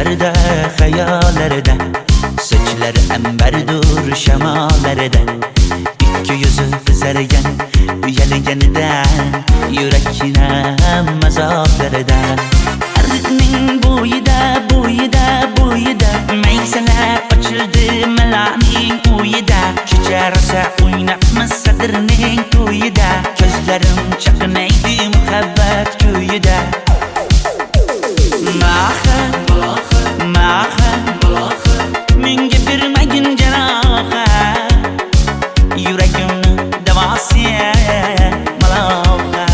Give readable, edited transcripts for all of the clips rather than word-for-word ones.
Düşlerde, hayallerde, saçları emberdur şemalerde. İki yüzü kızargan, uyalganidan, yurakine mazoblarda. Arıqning bo'yida maysalar ochildi malaning uyida. Kecha rosa o'ynabmiz sadirning to'yida. Ko'zlarim chaqnaydi muhabbat kuyida. Maha menga bermagin jarohat, yuragimni davosi maloha.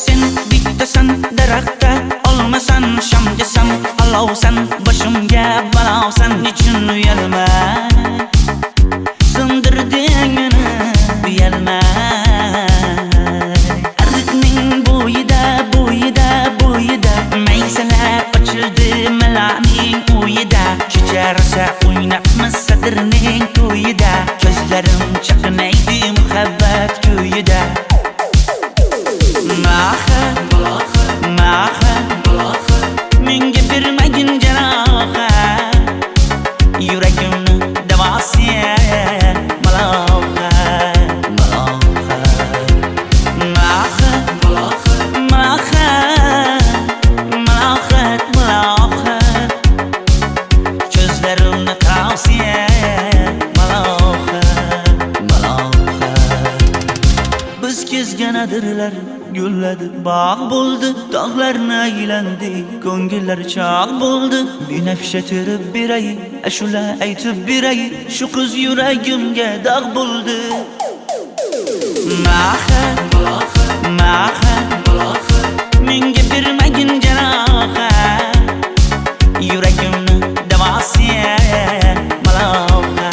Sen bittasan daraxtda, olmasan shamgasan, olovsan boshimga balosan. Nechun uyalma, sindirding meni uyalma. Arıqning bo'yida maysalar ochildi malaning uyida. Kecha rosa o'ynabmiz sadirning to'yida. Ko'zlarim chaqnaydi muhabbat kuyida. Maha menga bermagin jarohat, yuragimni davosi maloha. Ko'zlarimni tavsiya maloha. Biz kezganadirlar gulladi, bog' bo'ldi, tog'larni aylandi, ko'ngillar chog' bo'ldi. Binafsha terib beray, ashula aytib beray, shu qiz yuragimga dog' bo'ldi. Maha menga bermagin jarohat, yuragimni davosi maloha.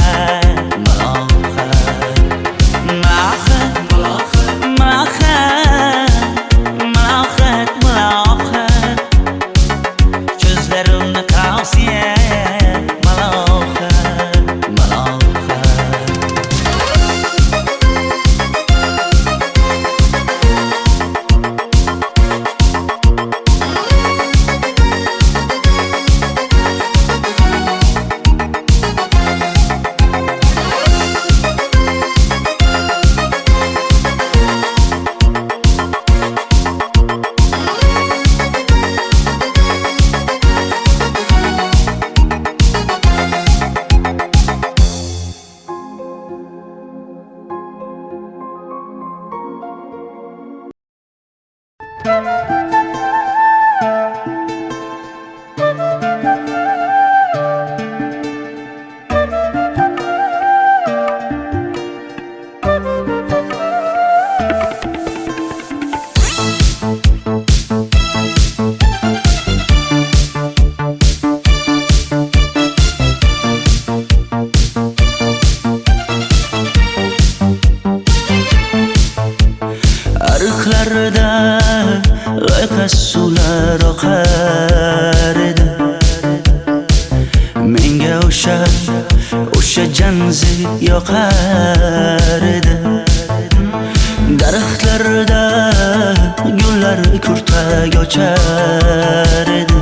Ko'zlarimni tavsiya maloha. Ariqlarda loyqa suvlar oqar edi. Menga o'sha janzi yoqar edi. Daraxtlarda gullar kurtak ochar edi.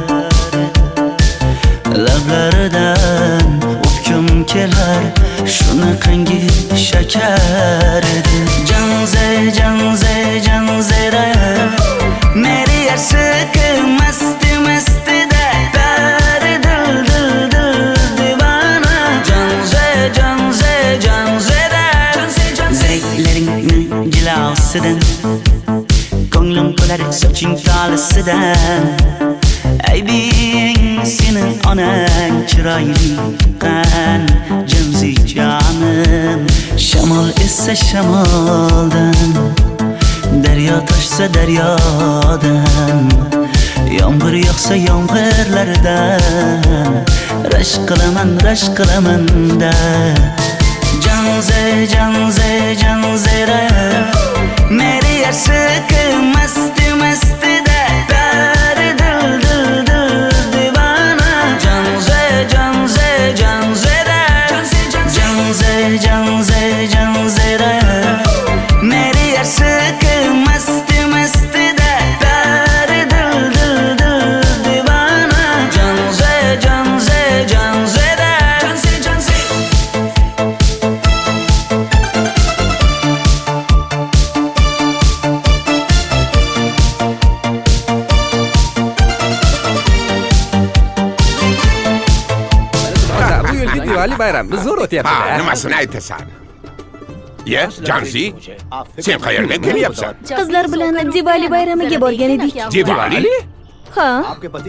Lablaridan o'pkim kelar, shunaqangi shakar edi. Janzera meri yarsiqi masti da dari dil divana. Janzera zeylaringni jilosidan, ko'nglim to'lar soching tolisidan. Aybing sening onang chiroyli qan, janzi jonim. Shamol essa shamoldan, daryo toshsa daryodan, yomg'ir yog'sa yomg'irlardan, rashk qilaman da. Janzera meri yarsiqi masti da dari dil Diwali bayrami zo'r Ha, o'tyapti-da. nimasini aytasan? Ye, Janzi, sen qayerdan kelyapsan? Qizlar bilan Diwali bayramiga borgan edik. Diwali? Ha,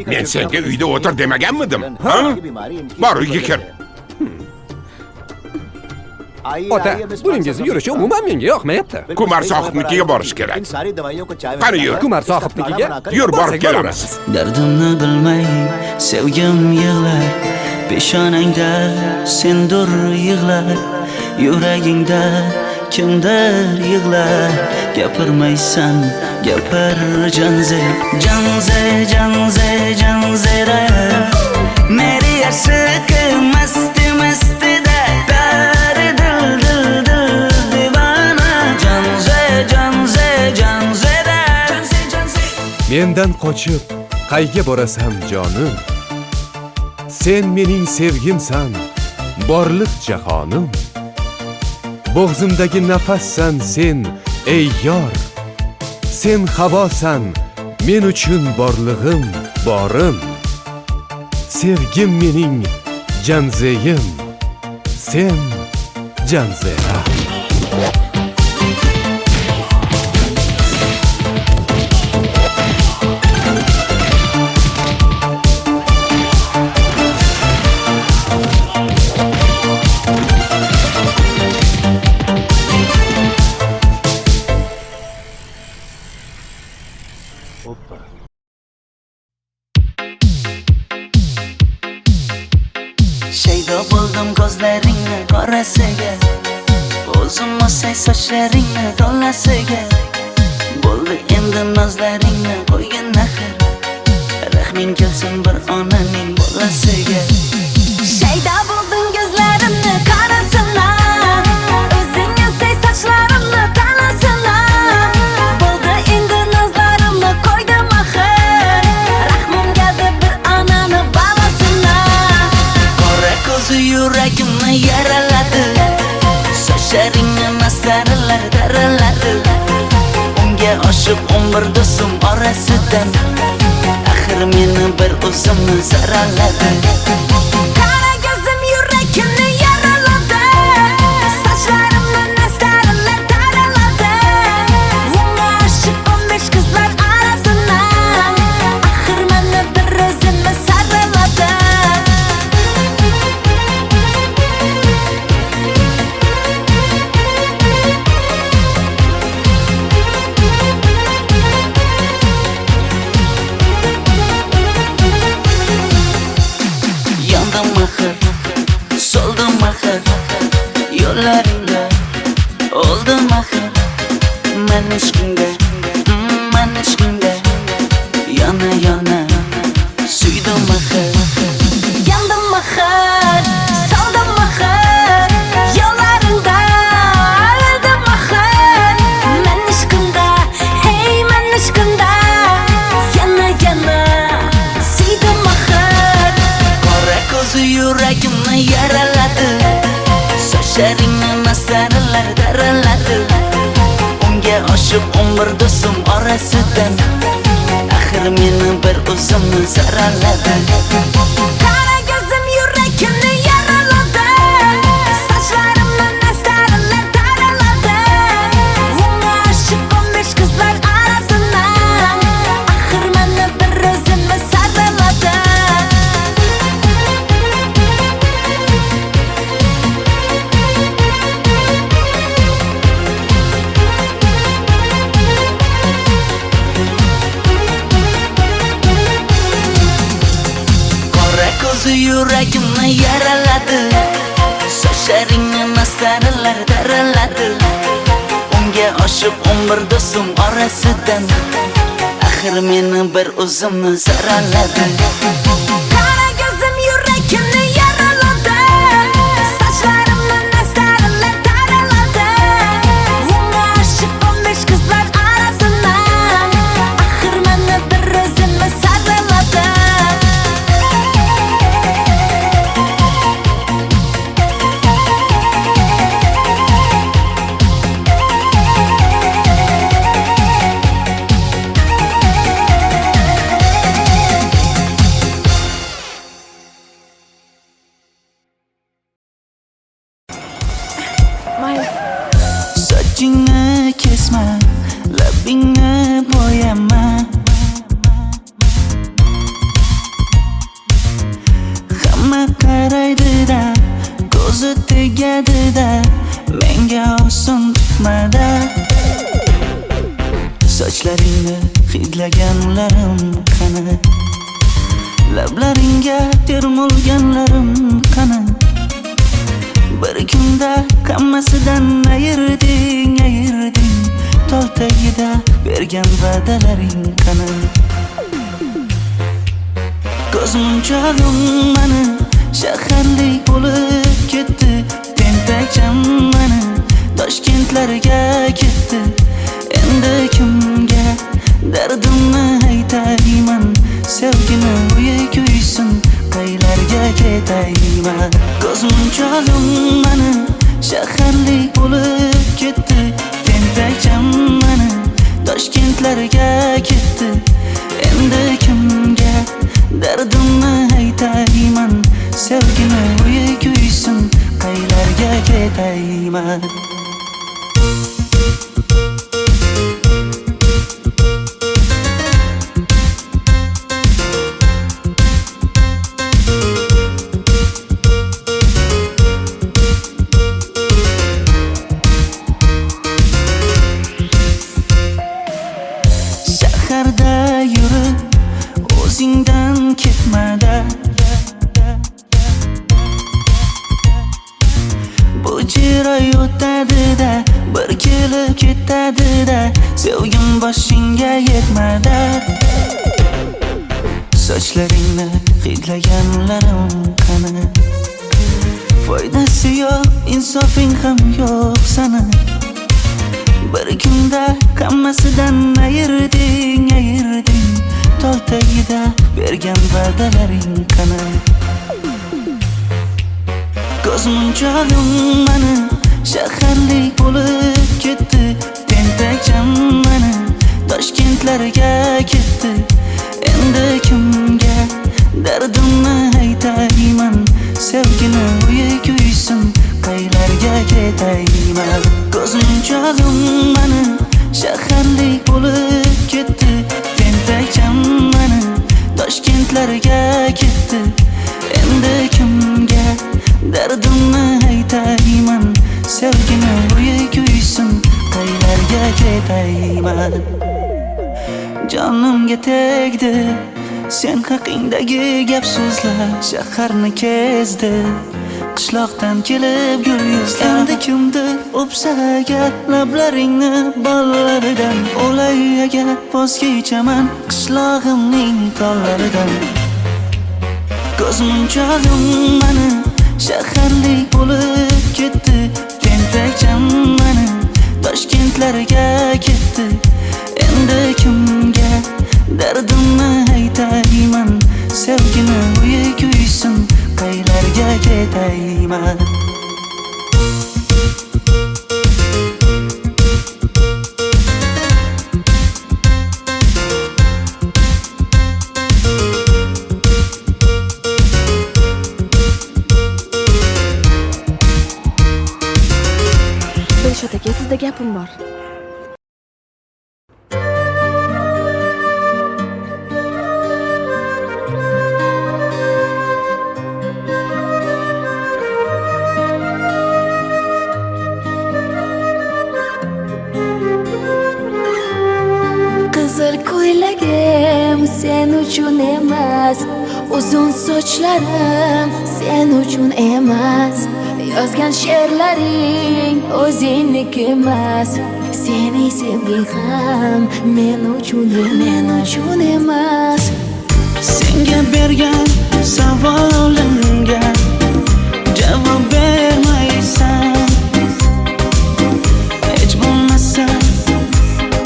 Men senga uyda o'tir demaganmidim? Ha? Bor, uyga kir. Ota, buningizni yurishi umuman menga yoqmayapti. Kumar sohibnikiga borish kerak. Qani yur. Kumar sohibnikiga Yur, borib borsak kelamiz. Dardimni bilmay sevgim yig'lar, peshonangda sendur yig'lar, yuragingda kimdir yig'lar. Gapirmaysan, gapir Janze, Janze, Janze, Janzera. Meri aşık masti masti da dar dil dil dil divana. Janze, Janze, Janzera. Janze, Janze. Mendan qochib qayga borasan jonim? Sen mening sevgimsan, borliq jahonim. Bo'g'zimdagi nafassan sen, ey yor. Sen havosan, men uchun borlig'im, borim. Sevgim mening Janzeyim, sen Janzera. Shaydo bo'ldim ko'zlaringni qorasiga, o'zim o'say sochlaringni to'lasiga. Bo'ldi endi nozlaringni qo'ygan naxir, rahming kelsin bir onaning bolasiga. shayda bo'lding ko'zlarimni qarasana, o'zing yasay sochlarimni tanasana. Bo'ldi endi nazlarimni qo'ydim axir, rahmim keldi bir onani bolasina. Qora ko'zi yuragimni yaraladi, sochlaringni mastarlar daraladi. Unga oshiq 11 do'stim orasidan, axir meni bir o'zimni zaraladi. Qara ko'zim yuragimni yaraladi, sochlarimni nastarlar taraladi. Unga oshiq 15 qizlar arasina, axir meni bir o'zimni saraladi. Yandım axir, soldim axir, yo'llaringda oldim axir. Men ishqingda, men ishqingda yana yana suydim axir. Yandım axir, soldim axir, yo'llaringda oldim axir. Men ishqimda, hey men ishqimda yana yana suydim axir. Qora ko'zi yuragimni yaraladi, sochlaringni mastarlar daraladi. Unga oshiq 11 do'stim orasidan, axir meni bir o'zimni zaraladi. Qara ko'zim yuragimni yaraladi, sochlarimni nastarlar taraladi. Unga oshiq 15 qizlar arasina, axir meni bir o'zimni saraladi. Qora ko'zi yuragimni yaraladi, sochlaringni mastarlar daraladi. Unga oshiq 11 do'stim orasidan, axir meni bir o'zimni zaraladi. Qara ko'zim yuragimni yaraladi, sochlarimni nastarlar taraladi. Unga oshiq 15 qizlar arasina, axir meni bir o'zimni saraladi. sochlaringni hidlaganlarim qani, lablaringga termulganlarim qani. Bir kunda hammasidan ayırding, tol tagida bergan va'dalaring qani. Ko'zmunchog'im mani shaharlik bo'lib ketdi, tentakcham mani Toshkentlarga ketdi. Endi kimga dardimni aytayman, sevgini uyi kuysin, qaylarga ketayman. Ko'zmunchog'im mani shaharlik bo'lib ketdi, tentakcham mani Toshkentlarga ketdi. Endi kimga dardimni aytayman, sevgini uyi kuysin, qaylarga ketayman. Shaharda yurib o'zingdan ketmada, bu jiroy o'tadi-da, bir kelib ketadi-da, sevgim boshingga yetmada. Sochlaringni hidlaganlarim qani, foydasi yo'q, insofing ham yo'q sana. Bir kunda hammasidan ayırding, tol tagida bergan va'dalaring qani. Ko'zmunchog'im mani shaharlik bo'lib ketdi, tentakcham mani Toshkentlarga ketdi. Endi kimga dardimni aytayman, sevgini uyi kuysin, qaylarga ketayman. Ko'zmunchog'im mani shaharlik bo'lib ketdi, tentakcham mani Toshkentlarga ketdi. Endi kimga dardimni aytayman, sevgini uyi kuysin, qaylarga ketayman. Jonimga tegdi sen haqingdagi gap so'zlar, shaharni kezdi qishloqdan kelib gul yuzlar. Endi kimdir o'psa agar lablaringni bollaridan, o'lay agar voz kechaman qishlog'imning tollaridan. Ko'zmunchog'im mani shaharlik bo'lib ketdi, tentakcham mani Toshkentlarga ketdi. Endi kimga dardimni aytayman, sevgini uyi kuysin, qaylarga ketayman. Dilshod aka, sizda gapim bor. Qizil ko'ylagim sen uchun emas, uzun sochlarim sen uchun emas, yozgan she'rlaring o'zingniki emas, sening sevging ham men uchun emas. Senga bergan savolimga javob bermaysan, hech bo'lmasa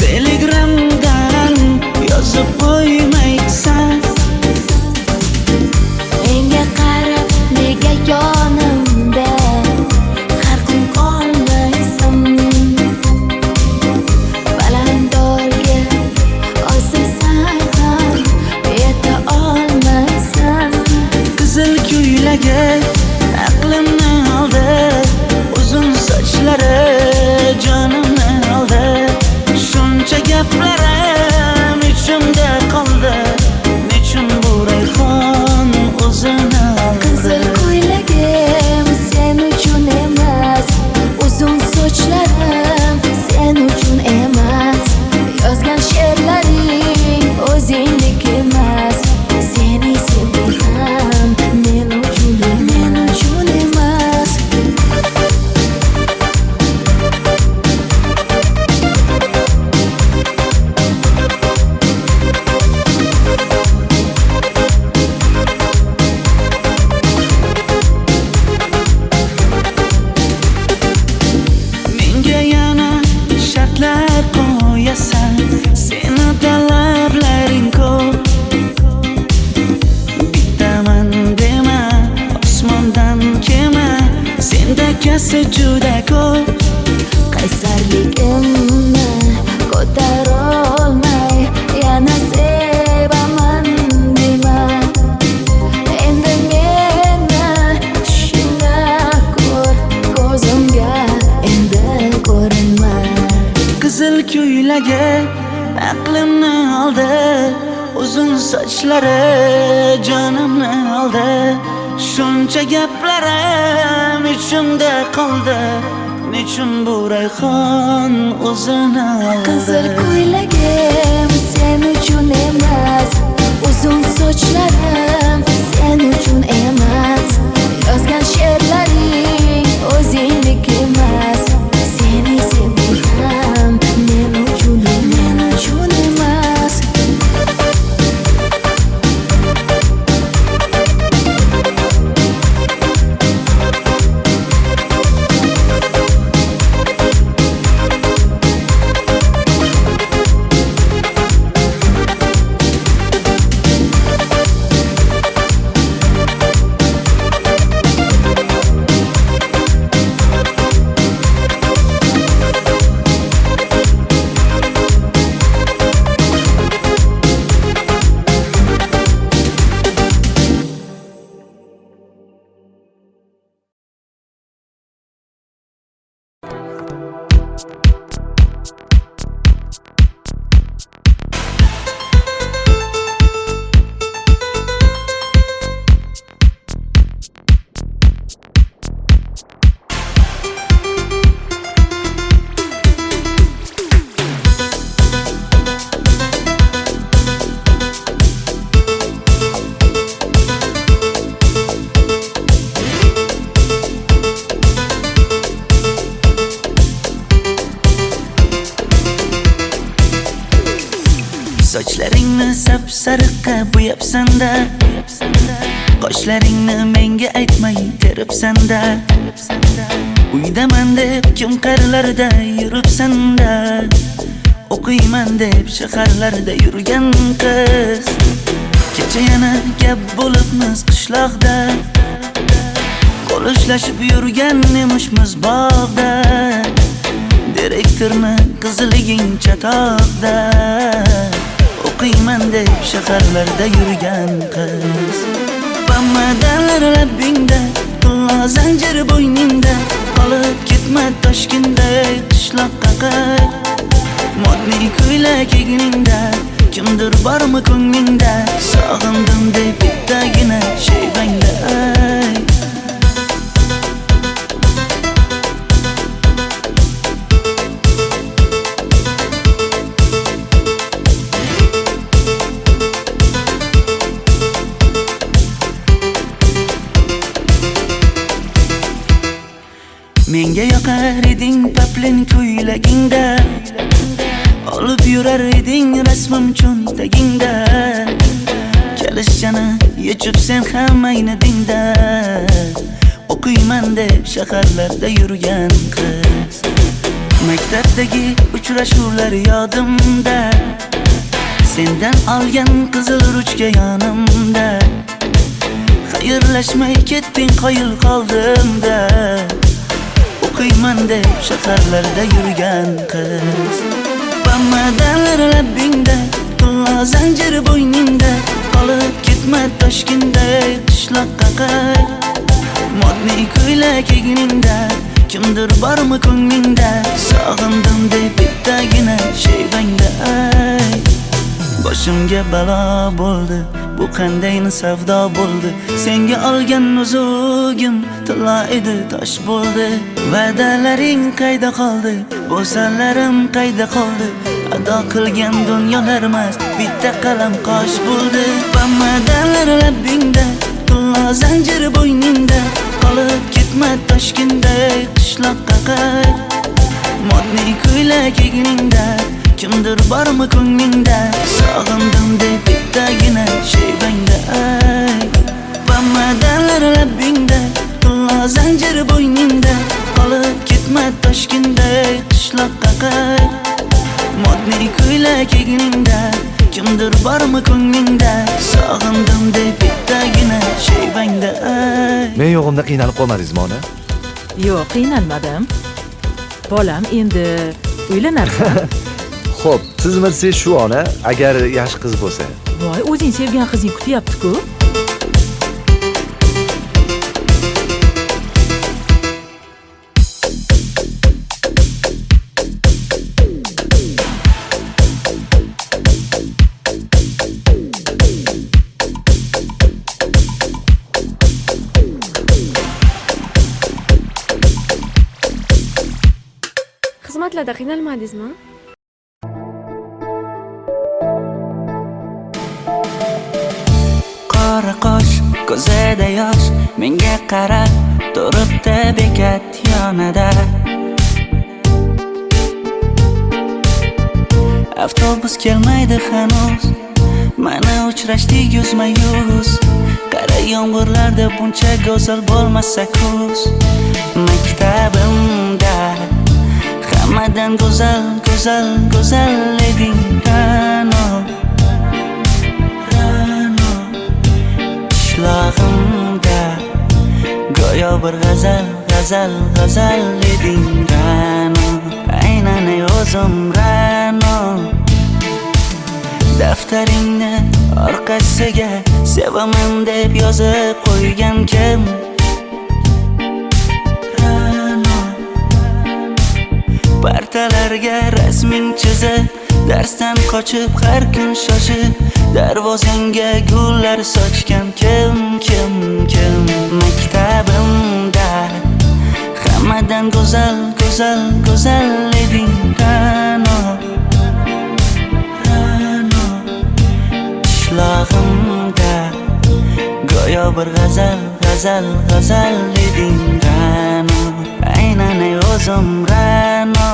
telegramdan yozib qo'ymaysan. Menga qarab nega yonimda har kun qolmaysan, balandorga osilsang ham yeta olmaysan. Qizil ko'ylagi aqlimni oldi, esa juda ko'p. qaysarligimni ko'tarolmay yana sevaman dema. Endi meni tushingda ko'r, ko'zimga endi ko'rinma. Qizil ko'ylagi aqlimni oldi, uzun sochlari jonimni oldi. Shuncha gaplarim ichimda qoldi, nechun bu rayhon o'zini oldi. Qizil ko'ylagim sen uchun emas, uzun sochlarim sen uchun emas. Yozgan she'rlaring o'zingdek emas. Seni sevdim men uchun emas. Sochlaringni sap-sariqqa bo'yabsan-da, qoshlaringni menga aytmay teribsan-da. Uydaman deb kim qarlarda yuribsan-da, o'qiyman deb shaharlarda yurgan qiz. Kecha yana gap bo'libmiz qishloqda, qo'l ushlashib yurgan emishmiz bog'da. Direktorni qiziliging chatoqda, o'qiyman deb shaharlarda yurgan qiz. Bamadanlar labbingda, tilla zanjir bo'yningda, qolib ketma Toshkentda qishloqqa qayt. Modniy ko'ylak egningda, kimdir bormi ko'nglingda, sog'indim deb bittagina shevangda ayt. Menga yoqar eding paplin ko'ylagingda, olib yurar eding rasmim cho'ntagingda. Kalishchani yechib sen ham aynadingda, o'qiyman deb shaharlarda yurgan qiz. Maktabdagi uchrashuvlar yodimda, sendan olgan qizil ruchka yonimda. Xayrlashmay ketding qoyil qoldimda, o'qiyman deb shaharlarda yurgan qiz. Bamadanlar labbingda, tilla zanjir bo'yningda, qolib ketma Toshkentda qishloqqa qayt. Modniy ko'ylak egningda, kimdir bormi ko'nglingda, sog'indim deb bittagina shevangda ayt. Boshimga balo bo'ldi, bu qanday savdo bo'ldi. Senga olgan nuzugim tilla edi, tosh bo'ldi. Va'dalaring qayda qoldi, bo'salarim qayda qoldi. Ado qilgan dunyolar emas, bitta qalam qosh bo'ldi. Bamadanlar labbingda, tilla zanjir bo'yningda, qolib ketma Toshkentda qishloqqa qayt. Modniy ko'ylak egningda, kimdir bormi ko'nglingda, sog'indim deb bittagina shevangda ayt. Bamadanlar labbingda, tilla zanjir bo'yningda, qolib ketma Toshkentda qishloqqa qayt. Modniy ko'ylak egningda, kimdir bormi ko'nglingda, sog'indim deb bittagina shevangda ayt. Men yo'g'imda qiynalib qolmadingizmi ona? Yo'q, qiynalmadim. Bolam, endi uylanarsan. Xo'p, sizmi shu ona, agar yaxshi qiz bo'lsa. Voy, o'zing sevgan qizing kutyapti-ku. Xizmatlarda qiynalmadingizmi? Qora qosh, ko'zida yosh, menga qarab turibdi bekat yonida. Avtobus kelmaydi hanuz, mana uchrashdik yuzma-yuz. Qara yomg'irlarda buncha go'zal bo'lmasa kuz. Maktabimda hammadan go'zal, go'zal, go'zal eding Ra'no. Qishlog'imda go'yo bir g'azal, g'azal, g'azal eding Ra'no. Aynan o'zim Ra'no. Daftaringni orqasiga sevaman deb yozib qo'ygan kim? Partalarga rasming chizib, darsdan qochib har kun shoshib, darvozangga gullar sochgan kim? Maktabimda hammadan go'zal, go'zal, go'zal eding Ra'no. Qishlog'imda go'yo bir g'azal, g'azal, g'azal eding Ra'no. Aynan o'zim Ra'no.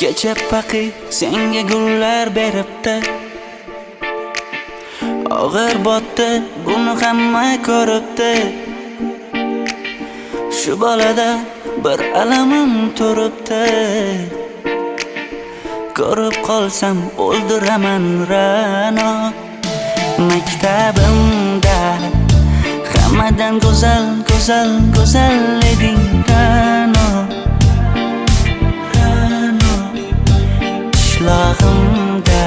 Kecha paqi senga gullar beribdi, og'ir botdi, buni hamma ko'ribdi. Shu bolada bir alamim turibdi, ko'rib qolsam o'ldiraman Ra'no. Maktabimda hammadan go'zal, go'zal, go'zal eding Ra'no. Qishlog'imda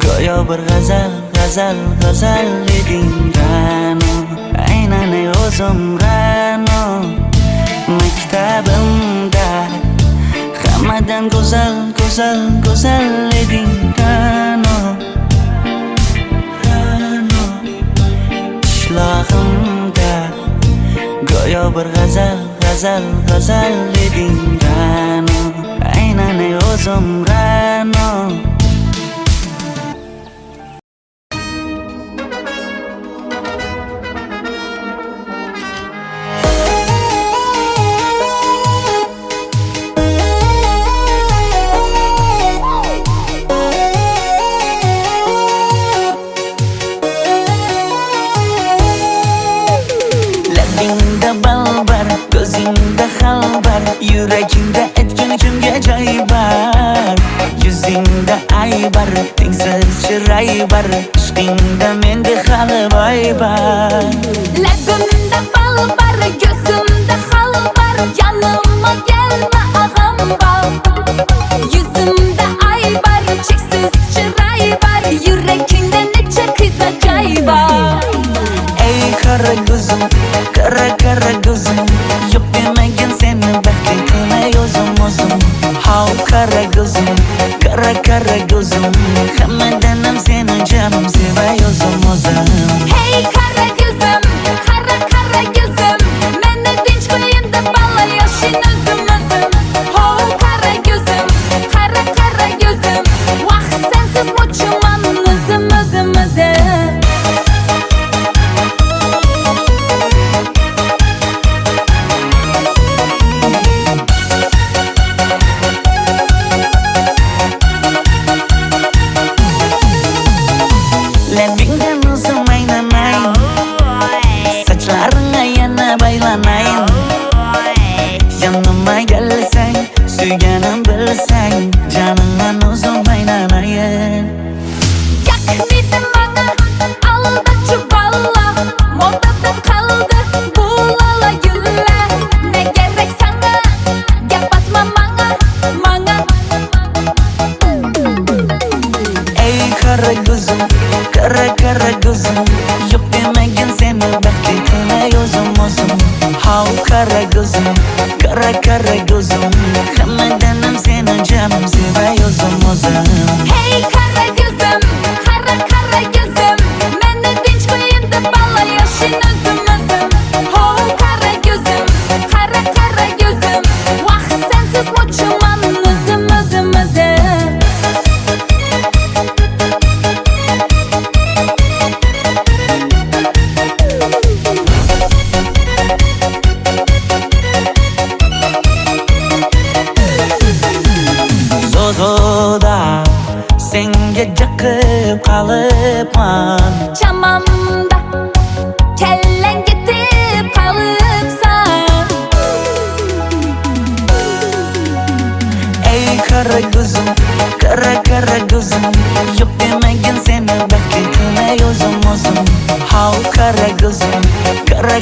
go'yo bir g'azal, g'azal, g'azal eding Ra'no. Aynan o'zim Ra'no. Maktabimda hammadan go'zal, go'zal, go'zal eding Ra'no. Qishlog'imda go'yo bir g'azal, g'azal, g'azal eding Ra'no. Aynan o'zim Ra'no. Labingda balbar, ko'zingda xalbar, yuragingda etgan kimga joy bar. Yuzingda aybar, tengsiz chiray bar, ishqingda menda hali boy bar. Labimda balbar, ko'zimda xalbar, yanıma gelme ağam bal. Yuzimda aybar, cheksiz chiray bar, yuragingda necha qiza joy bar. Ey qara ko'zim, qara qara ko'zim, yo'q demagan seni baxtli qilmay o'zim. Hav qara ko'zim, qara qara ko'zim, hammadan ham seni jonim sevay o'zim. Hey qara ko'zim, qara qara ko'zim, meni tinch qo'yinda balla yoshin o'zim. Hav qara ko'zim, qara qara ko'zim, vaqt sensiz mo'chuman o'zim. Kara kara gözüm Hammadan ham seni canım sevay o'zim Hey kara gözüm, kara kara gözüm Meni tinch qo'yin deb balla yashin o'zim Ho kara gözüm, kara kara gözüm Vaqt sensiz mo'chiman o'zim Zozoda senga jiqib qolibman Chamamda kellang ketib qolibsan Ey kara gözüm, kara gözüm Yok demagin seni baxtli qilay o'zim How kara gözüm,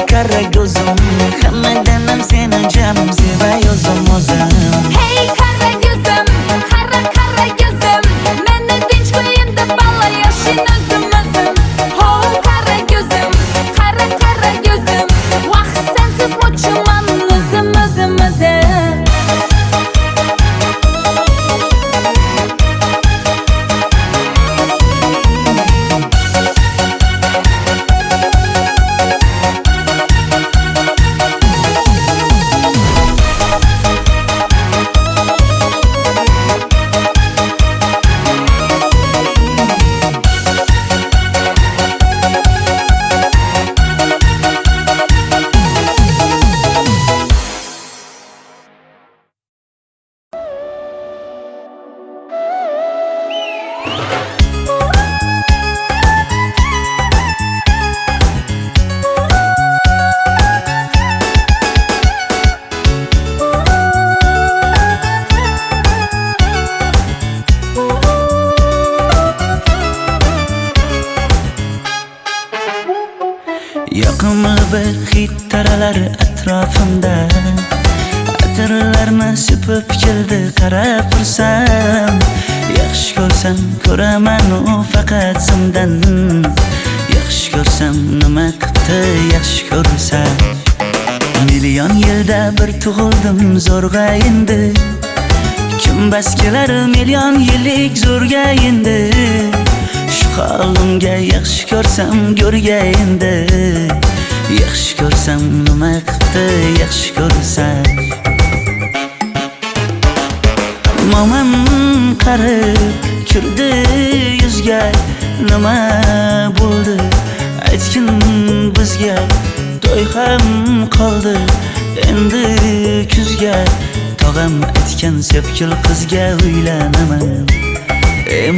kara gözüm Hammadan ham seni canım sevay o'zim Hey kara gözüm, kara kara gözüm Meni tinch qo'yin deb balla yashin o'zim Ho kara gözüm, kara kara gözüm Vaqt sensiz mo'chiman o'zim Yoqimli bir hid taralar atrofimda Atirlarni sepib keldi qarab tursam Yaxshi ko'rsam ko'raman u faqat simdan Yaxshi ko'rsam nima qildi yaxshi ko'rsam Million yilda bir tug'ildim zo'rg'a endi Kim bas kelar million yillik zo'rga endi Shu holimga yaxshi ko'rsam go'rga endi Yaxshi ko'rsam nima qildi yaxshi ko'rsam Momam qarib kirdi yuzga Nima bo'ldi aytgin bizga To'y ham qoldi endi kuzga Tog'am aytgan sepkil qizga uylanaman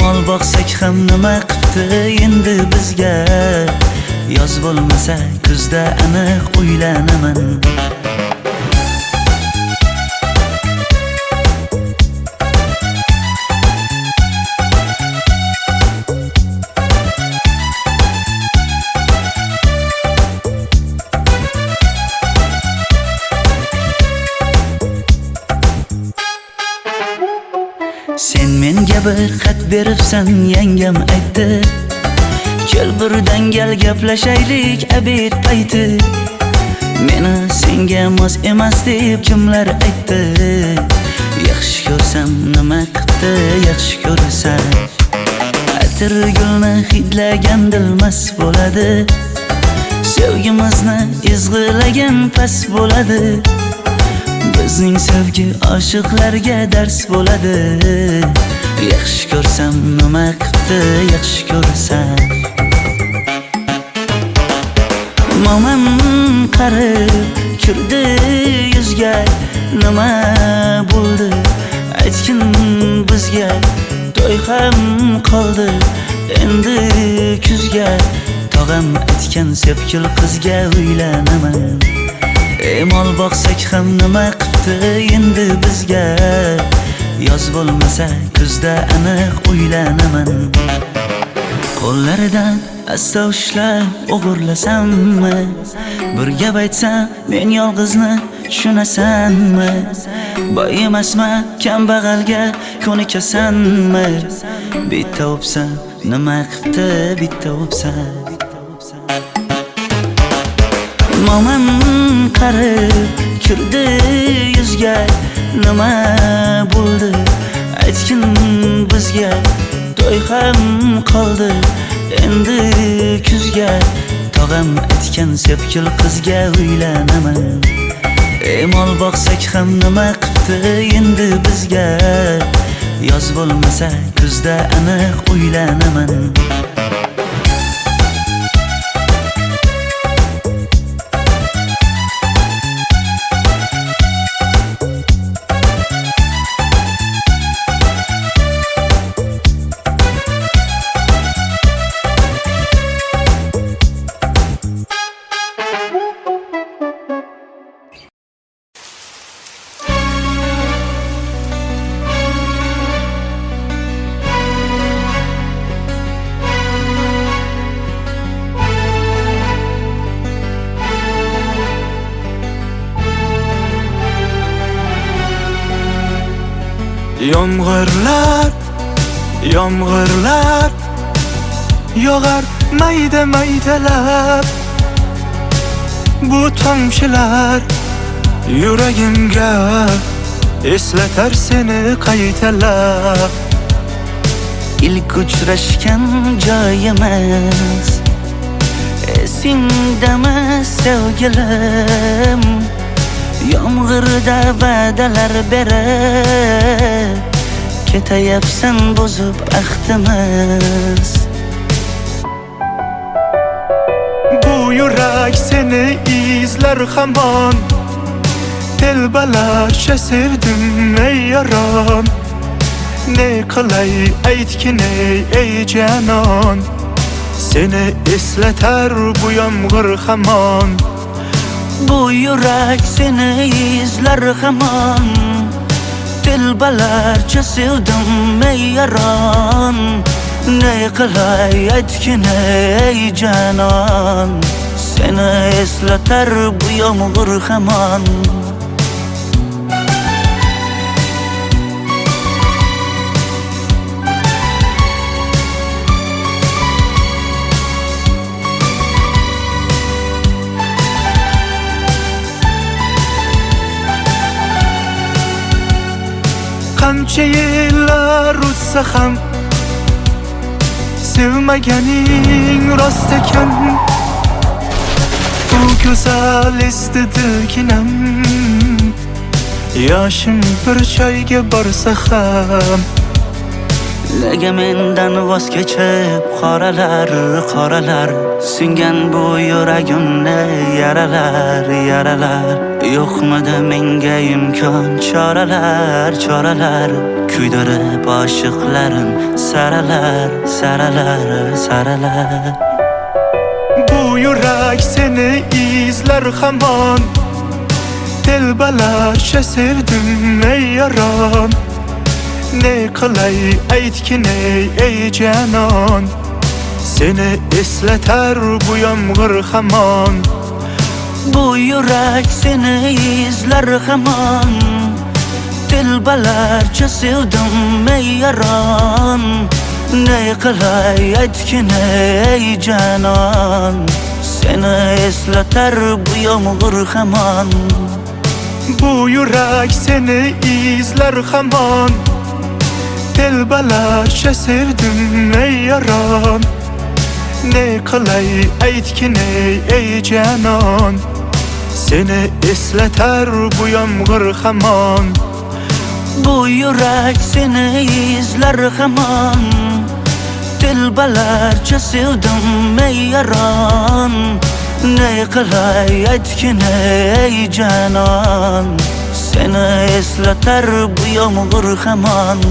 Mol boqsak ham nima qildi endi bizga Yoz bo'lmasa kuzda aniq uylanaman Sen menga bir xat beribsan yangam aytdi Kel birdan gal gaplashaylik abid payti Meni senga mos emas deb kimlar aytdi Yaxshi ko'rsam nima qildi yaxshi ko'rsam Atir gulni hidlagan dilmas bo'ladi Sevgimizni izg'ilagan pas bo'ladi Bizning sevgi oshiqlarga dars bo'ladi Yaxshi ko'rsam nima qildi yaxshi ko'rsam Momam qarib kirdi yuzga Nima bo'ldi aytgin bizga To'y ham qoldi endi kuzga Tog'am aytgan sepkil qizga uylanaman Mol boqsak ham nima qildi endi bizga Yoz bo'lmasa kuzda aniq uylanaman Qo'llaridan asta ushlab o'g'irlasammi Bir gap aytsam men yolg'izni tushunasanmi Boy emasman kambag'alga ko'nikasanmi Bitta o'psam nima qildi bitta o'psam Mo'min qarib kirdi yuzga, nima bo'ldi aytgin bizga. To'y ham qoldi endi kuzga, tog'am aytgan sepkil qizga uylanaman. Mol boqsak ham nima qipti endi bizga, yoz bo'lmasa kuzda aniq uylanaman. Yomg'irlar, yomg'irlar yog'ar mayda maydalab. Bu tomchilar yuragimga eslatar seni qaytalab. İlk uchrashgan joyimiz esingdami sevgilim? Yomg'irda va'dalar berib ketayapsan bozib ahdimiz. Bu yurak seni izler hamon, telbalarcha sevdim ey yaron. Ne qilay aytgin ey canon, seni eslatar bu yomg'ir hamon. Bu yurak seni izler hamon, telbalarcha sevdim ey yaron. Ne qilay aytgin ey canon, seni eslatar bu yomg'ir hamon. Qancha yillar o'tsa ham sevmaganing rost ekan. Bu go'zal esdi dilginam, yoshim bir joyga borsa ham. Nega mendan voz kechib qoralar, qoralar singan bu yuragimni yaralar, yaralar. Yo'qmidi menga imkon choralar, choralar kuydirib oshiqlarim saralar, saralar, saralar. Bu yurak seni izler hamon, telbalarcha sevdim ey yaron. Ne qilay aytgin ey canon, seni eslatar bu yomg'ir hamon. Bu yurak seni izler hamon, telbalarcha sevdim ey yaron. Ne qilay aytgin ey canon, seni eslatar bu yomg'ir hamon. Bu yurak seni izler hamon, telbalarcha sevdim ey yaron. Ne qilay aytgin ey canon, seni eslatar bu yomg'ir hamon. Bu yurak seni izler hamon, telbalarcha sevdim ey yaron. Ne qilay aytgin ey canon, seni eslatar bu yomg'ir hamon.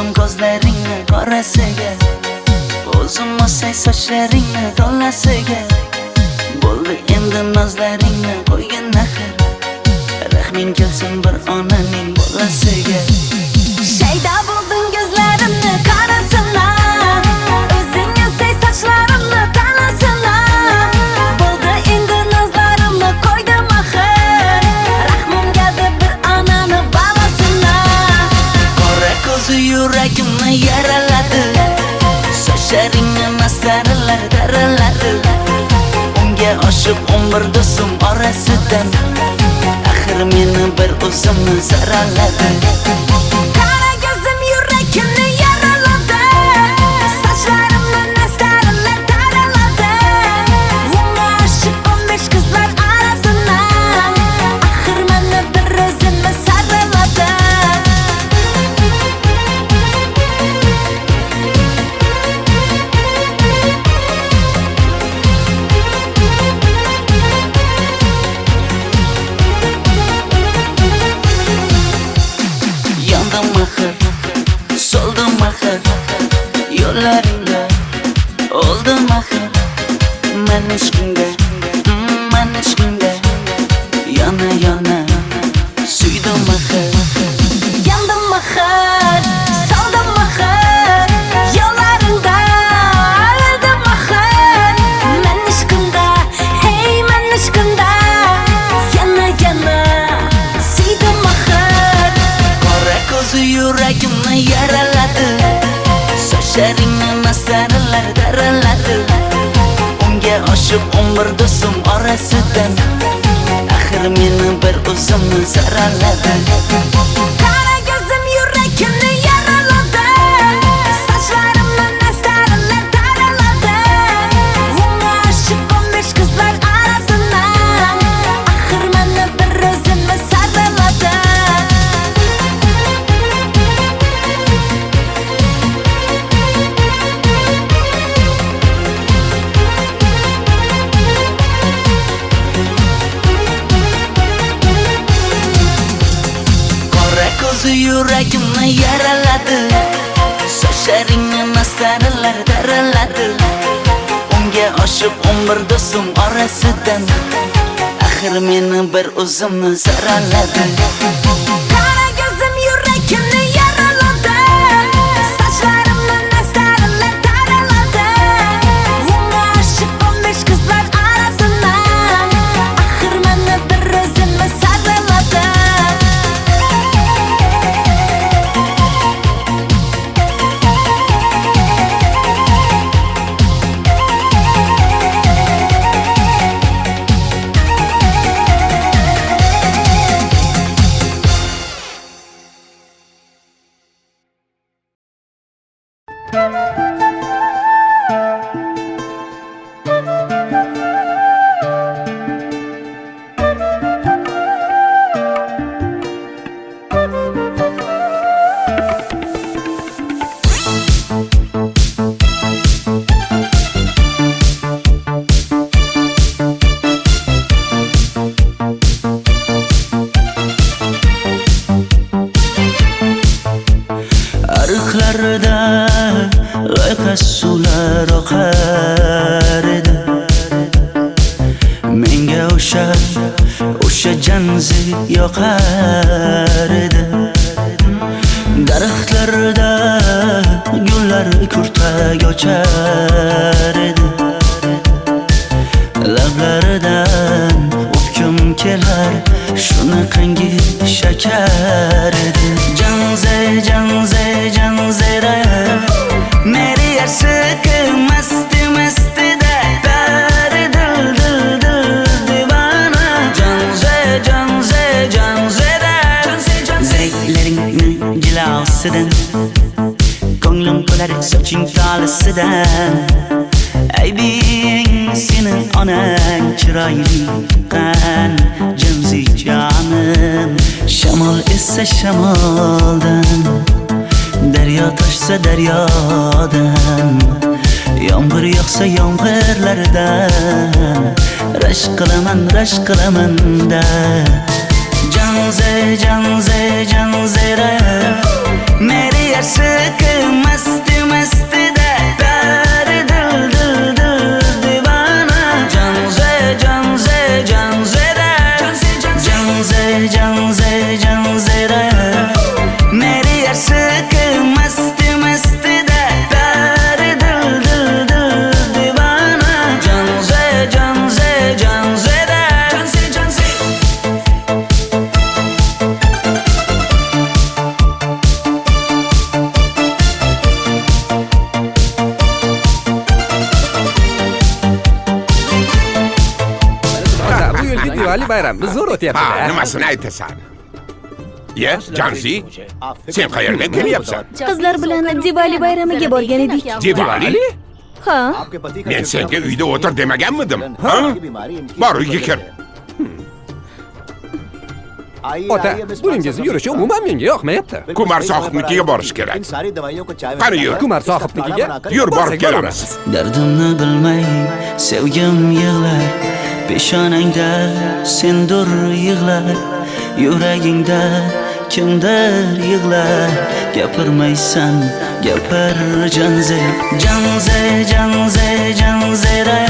Qo'ydim ko'zlaringni qorasiga, o'zim o'say sochlaringni to'lasiga. Bo'ldi endi nozlaringni qo'ygin axir, rahming kelsin bir onaning bolasiga. Shayda bo'lding ko'zlarimni qarasana, o'zing o'say sochlarimni tanasana. Bo'ldi endi nozlarimni qo'ydim axir, rahmim keldi bir onani bolasina. Qora ko'zi yuragimni yaraladi, sochlaringni masaralar daraladi. Unga oshiq 11 do'stim orasidan, axir meni bir o'zimni zaraladi. Qara ko'zim yuragimni yaraladi, sochlarimni nastarlar taraladi. Unga oshiq 15 qizlar arasidan, axir meni bir o'zimni saraladi. Yandım axir, soldim axir, yo'llaringda oldim axir. Men ishqingda, yana suydim axir. Yandım axir, soldim axir, yo'llaringda oldim axir. Men ishqingda, hey men ishqingda, yana suydim axir. Qora ko'zi yuragimni yaraladi, sochlaringni masaralar daraladi. Unga oshiq 11 do'stim orasidan, axir meni bir o'zimni zaraladi. Qara ko'zim yuragimni yaraladi, sochlarimni nastarlar taraladi. Unga oshiq 15 qizlar arasidan, axir meni bir o'zimni saraladi. Qora ko'zi yuragimni yaraladi, sochlaringni masaralar daraladi. Unga oshiq 11 do'stim orasidan, axir meni bir o'zimni zaraladi. Qara ko'zim yuragimni yaraladi, sochlarimni nastarlar taraladi. Unga oshiq 15 qizlar arasidan, axir meni bir o'zimni saraladi. Ariqlarda loyqa suvlar oqar edi. Menga o'sha janzi yoqar edi. Daraxtlarda gullar kurtak ochar edi. Lablaridan o'pkim kelar, shunaqangi shakar edi. Janzera meri yarsiqi masti da bari dil divana. Janzera zeylaringni jilosidan, ko'nglim to'lar soching tolisidan. Aybing sening onang chiroyli qan, janzi jonim. Shamol essa shamoldan, daryo toshsa daryodan, yomg'ir yog'sa yomg'irlardan, rashk qilaman da. Janzera meri yarsiqi masti mastida bari dil dil dil divana janze janze janzera janze janze janzera meri yarsiqi masti mastida bari dil dil dil divana janze janze janzera janze janze Bu yilgi Diwali bayrami zo'r Ha, o'tyapti-da. nimasini aytasan? Ye, Janzi, sen qayerdan kelyapsan? Qizlar bilan Diwali bayramiga borgan edik. Diwali? Ha? Men senga uyda o'tir demaganmidim? Ha? Bor uyga kir. Ota, buningizni yurishi umuman menga yoqmayapti. Kumar sohibnikiga borish kerak. Qani yur. Kumar sohibnikiga Yur, borib borsak kelamiz. Dardimni bilmay sevgim yig'lar peshonangda sendur yig'lar yuragingda kimdir yig'lar gapirmaysan gapir janze janze janze janzera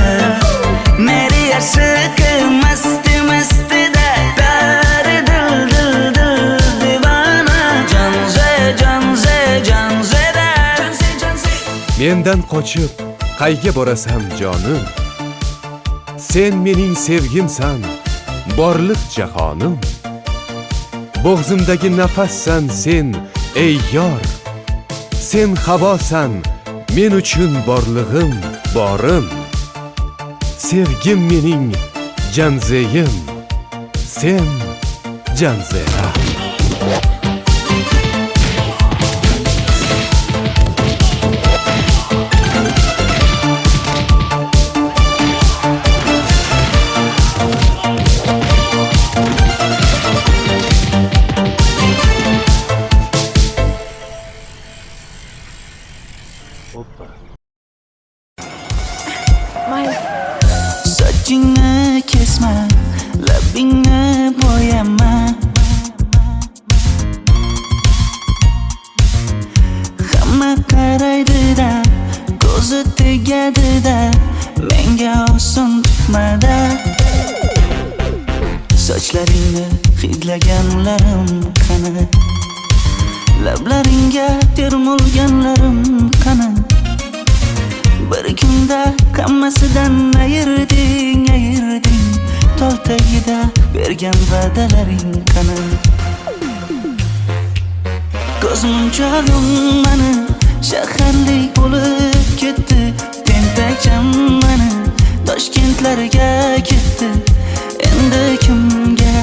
meri yarsiqi masti mastida bari dil dil dil divana janze janze janzera janze janze Mendan qochib qayga borasan jonim? Sen mening sevgimsan, borliq jahonim. Bo'g'zimdagi nafassan sen, ey yor. Sen havosan, men uchun borlig'im, borim. Sevgim mening janzeyim, sen janzera. Mayli. Sochingni kesma, labingni bo'yama. Hamma qaraydi-da, ko'zi tegadi-da, menga oson tutmada. Sochlaringni hidlaganlarim qani? Lablaringga termulganlarim qani? Bir kunda hammasidan ayırding tol tagida bergan va'dalaring qani? Ko'zmunchog'im mani shaharlik bo'lib ketdi, tentakcham mani Toshkentlarga ketdi. Endi kimga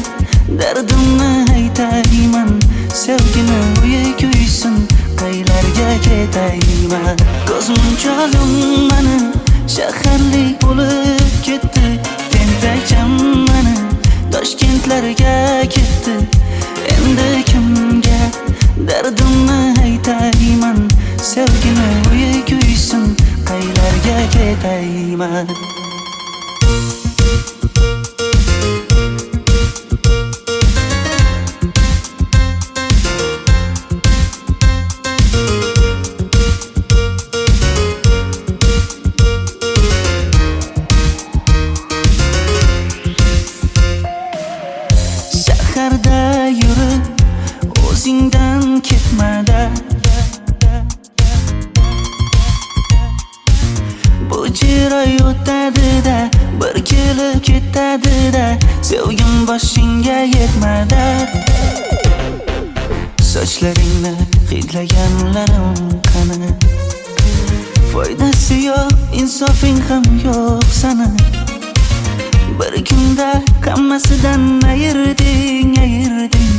dardimni aytayman? Sevgini uyi kuysin, qaylarga ketayman? Ko'zmunchog'im mani shaharlik bo'lib ketdi, tentakcham mani Toshkentlarga ketdi. Endi kimga dardimni aytayman? Sevgini uyi kuysin, qaylarga ketayman? Shaharda yurib o'zingdan ketmada, bu jiroy o'tadi-da, bir kelib ketadi-da, sevgim boshingga yetmada. Sochlaringni hidlaganlarim qani? Foydasi yo'q, insofing ham yo'q sana. Bir kunda hammasidan ayırding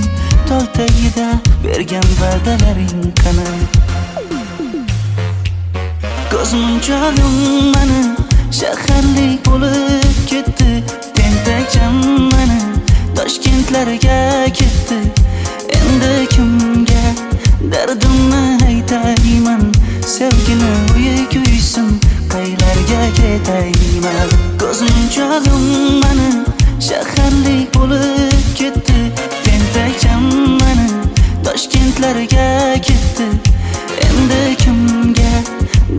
tol tagida bergan va'dalaring qani? Ko'zmunchog'im mani shaharlik bo'lib ketdi, tentakcham mani Toshkentlarga ketdi. Endi kimga dardimni aytayman? Sevgini uyi kuysin, qaylarga ketayman? Ko'zmunchog'im mani shaharlik bo'lib ketdi, tentakcham mani Toshkentlarga ketdi. endi kimga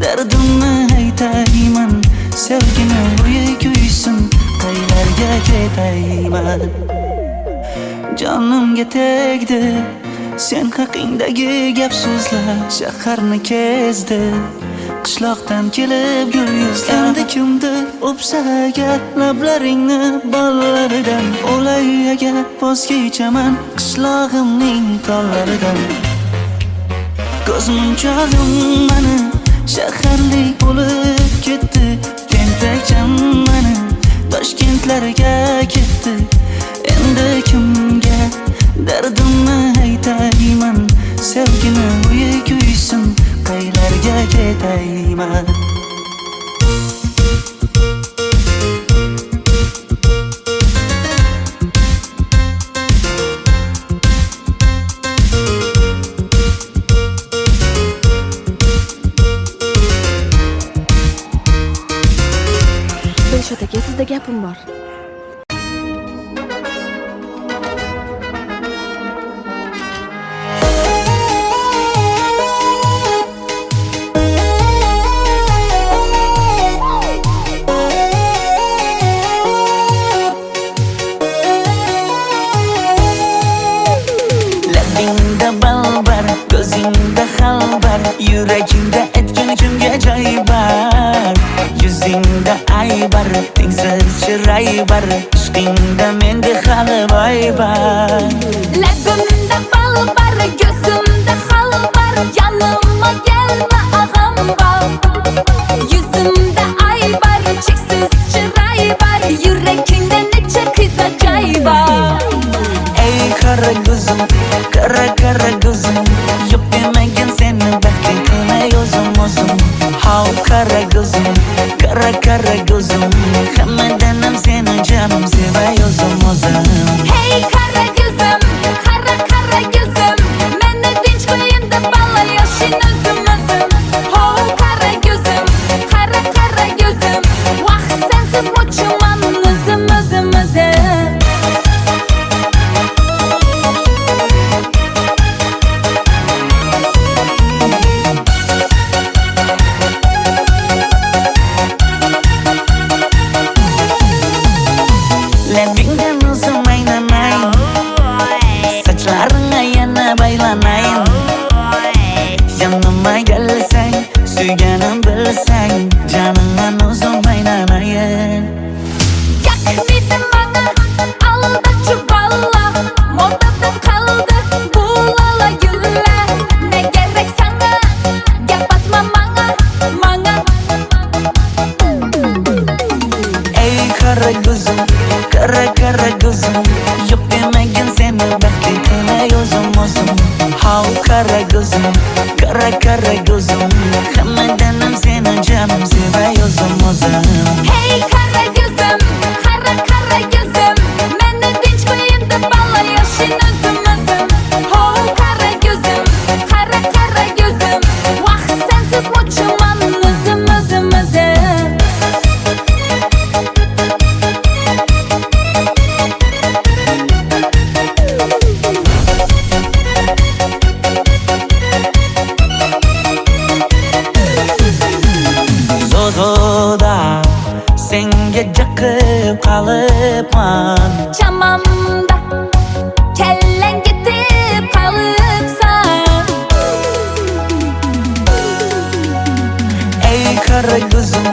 dardimni aytayman, sevgini bo'yi kuysin, qaylarga ketayman. Jonimga tegdi sen haqingdagi gap so'zlar, shaharni kezdi qishloqdan kelib gul yuzlar. Endi kimdir o'psa agar lablaringni bollaridan, o'lay agar voz kechaman qishlog'imning tollaridan. Ko'zmunchog'im mani shaharlik bo'lib ketdi, tentakcham mani Toshkentlarga ketdi. Endi kimga dardimni aytayman, sevgini bo'yi kuysin, qaylarga ketayman. Dilshod aka, sizda gapim bor. Labingda balbar, ko'zingda xalbar, yuragingda aytgan kimga joy bar. Yuzingda aybar, tengsiz chiray bar, ishqingda menda hali boy bar. Labimda bal bar, ko'zimda xal bar, yanıma gelme ağam bar. Yüzümde ay bar, cheksiz chiray bar, yurakingda necha qiza joy bar. Ey qara ko'zim, qara ko'zim, yo'q demagan seni baxting qilmay o'zim. Hav qara ko'zim, qara ko'zim, hammadan ham seni jonim sevay o'zim. Hey kara gözüm, kara gözüm, meni dinch qo'yin deb balla yoshin o'zim. Ho kara gözüm, kara gözüm, vaqt sensiz mo'chiman o'zim. Labingdan o'zim aylanay, sochlaringga yana baylanayin. Yanıma gelsang, suyganim bilsang, jonimdan o'zim aylanayin. Yakmidi bana aldachi balla, modadan qoldi bu lala gullar. Ne gerek sana, gap atma manga. Ey qara ko'zim, qara ko'zim, yo'q demagan seni baxting qilmay o'zim. Hav qara ko'zim, qara ko'zim, hammadan ham seni jonim sevay o'zim. Hey kara gözüm, kara gözüm, meni dinch qo'yin deb balla yoshin o'zim. Ho kara gözüm, kara gözüm, vaqt sensiz mo'chiman o'zim. Zozoda senga jaqib qolibman, Chamamda kellang ketib qolibsan. ey qara ko'zim,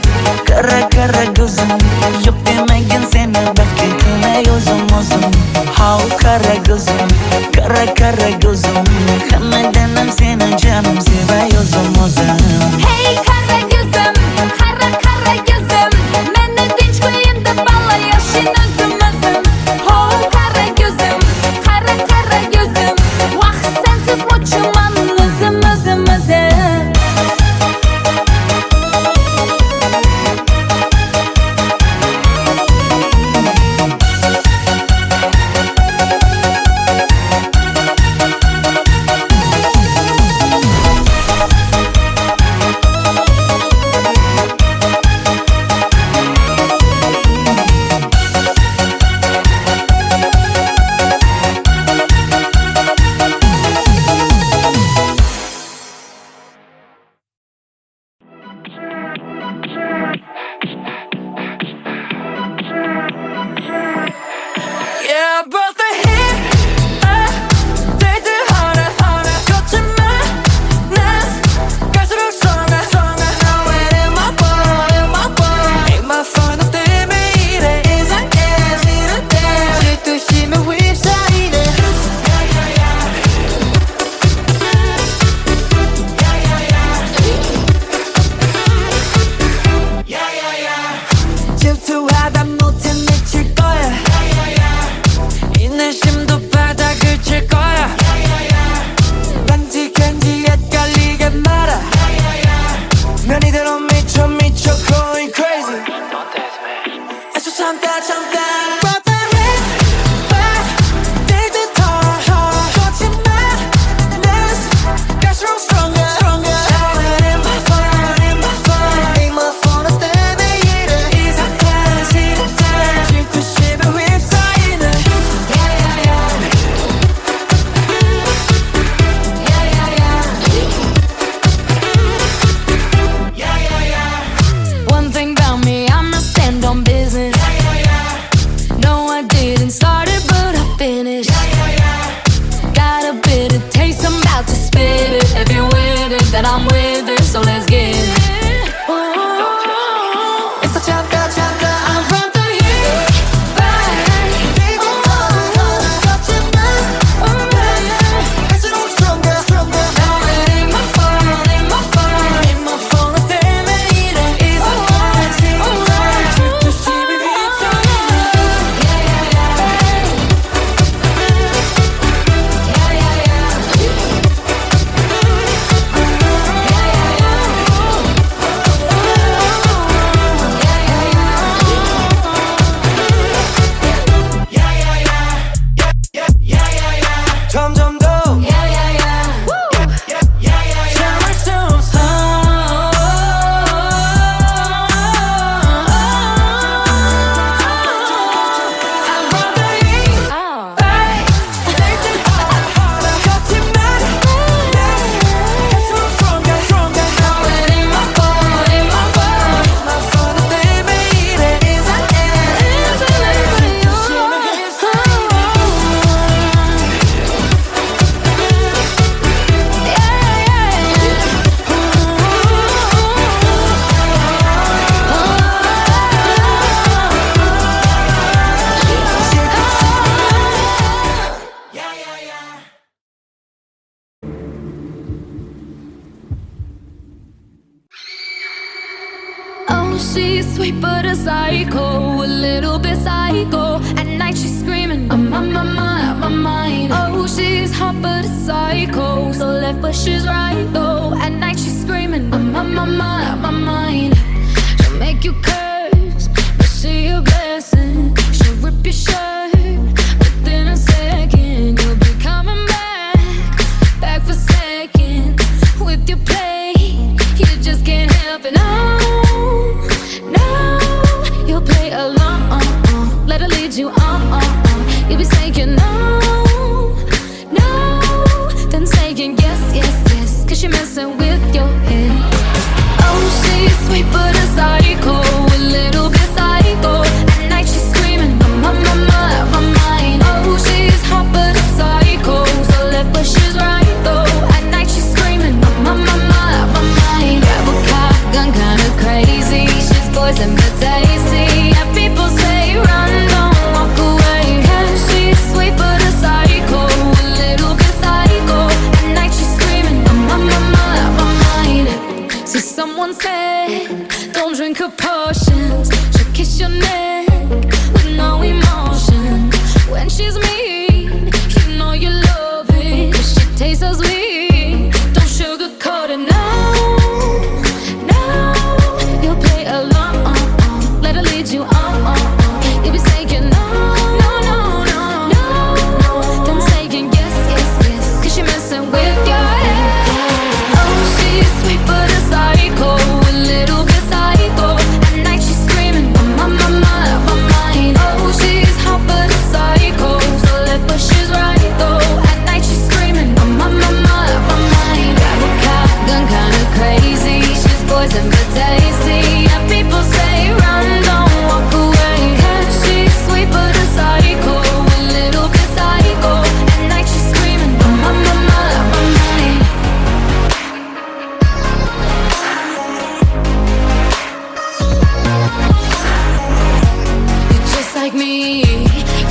qara ko'zim, yo'q demagan seni baxting qilmay o'zim. Hav qara ko'zim, qara ko'zim, hammadan ham seni jonim sevay o'zim. Hey kara gözüm, kara gözüm, meni dinch qo'yin deb balla yoshin o'zim. Ho kara gözüm, kara gözüm, vaqt sensiz mo'chiman o'zim. 못해 미칠 거야 인내심도 바닥을 칠 거야 단지 괜히 헷갈리게 말아 난 이대로 미쳐 going crazy 애써 참다 that I'm with her, so let's get it. It's a chapter, I'm from the heat back. Touching my getting stronger. Now it ain't my fault, ain't my fault. 너 때문에 이래. It's a time to see me 점점 더 참을 수 없어 I'm from the heat back. 거친 말 갈수록 stronger. Now it ain't my fault, ain't my fault. 너 때문에 이래. It's a Oh, she's sweet but a psycho, a little bit psycho. At night she's screaming, I'm on my mind. Oh, she's hot but a psycho, so left but she's right though. At night she's screaming, I'm on my mind. She'll make you curse, but she a blessing. She'll rip your shirt within a second. You'll be coming back for seconds with your play. You just can't help it. No, you'll play along. Let her lead you on. You'll be saying no, then saying yes, 'cause you're messing with your head. Oh, she's sweet but a psycho, a little bit psycho. At night she's screaming, I'm on my mind. Oh, she's hot but a psycho, so left but she's right though. At night she's screaming, I'm on my mind. Grab a car, gun kinda crazy. She's poison but tasty. And people say run, don't walk away. Yeah, she's sweet but a psycho, a little bit psycho. At night she's screaming, I'm on my mind. See, someone said, don't drink her potions. She'll kiss your neck with no emotion. When she's mean, you know you love it. 'Cause she tastes so sweet, don't sugarcoat it. No, you'll play along. Let her lead you on. You'll be saying no, then saying yes, 'cause you're messing with your head. Oh, she's sweet but a psycho, a little bit psycho. At night she's screaming, I'm on my mind. Oh, she's hot but a psycho, so left but she's right though. At night she's screaming, I'm on my mind. Grab a car, gun kinda crazy. She's poison but tasty. And people say run, don't walk away. 'Cause she's sweet but a psycho, a little bit psycho. At night she's screaming, I'm on my mind. You're just like me,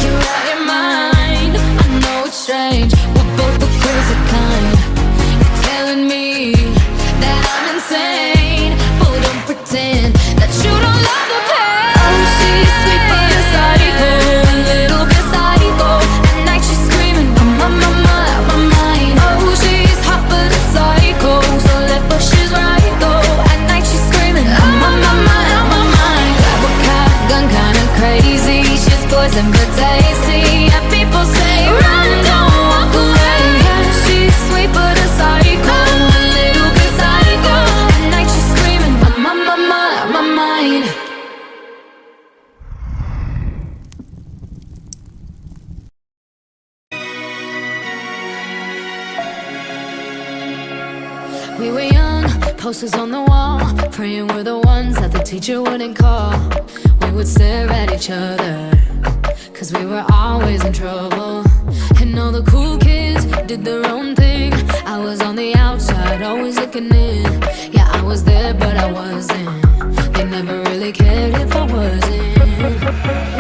you're out your mind. I know it's strange, we're both the crazy kind. You're telling me that I'm insane, but don't pretend that you don't love the pain. Oh, she's sweet but a poison but tasty. And people say, run, don't walk away. She's sweet but a psycho, a little bit psycho. At night she's screaming, my mind. We were young, posters on the wall, praying we're the ones that the teacher wouldn't call. We would stare at each other, cause we were always in trouble. And all the cool kids did their own thing. I was on the outside, always looking in. Yeah, I was there, but I wasn't. They never really cared if I wasn't.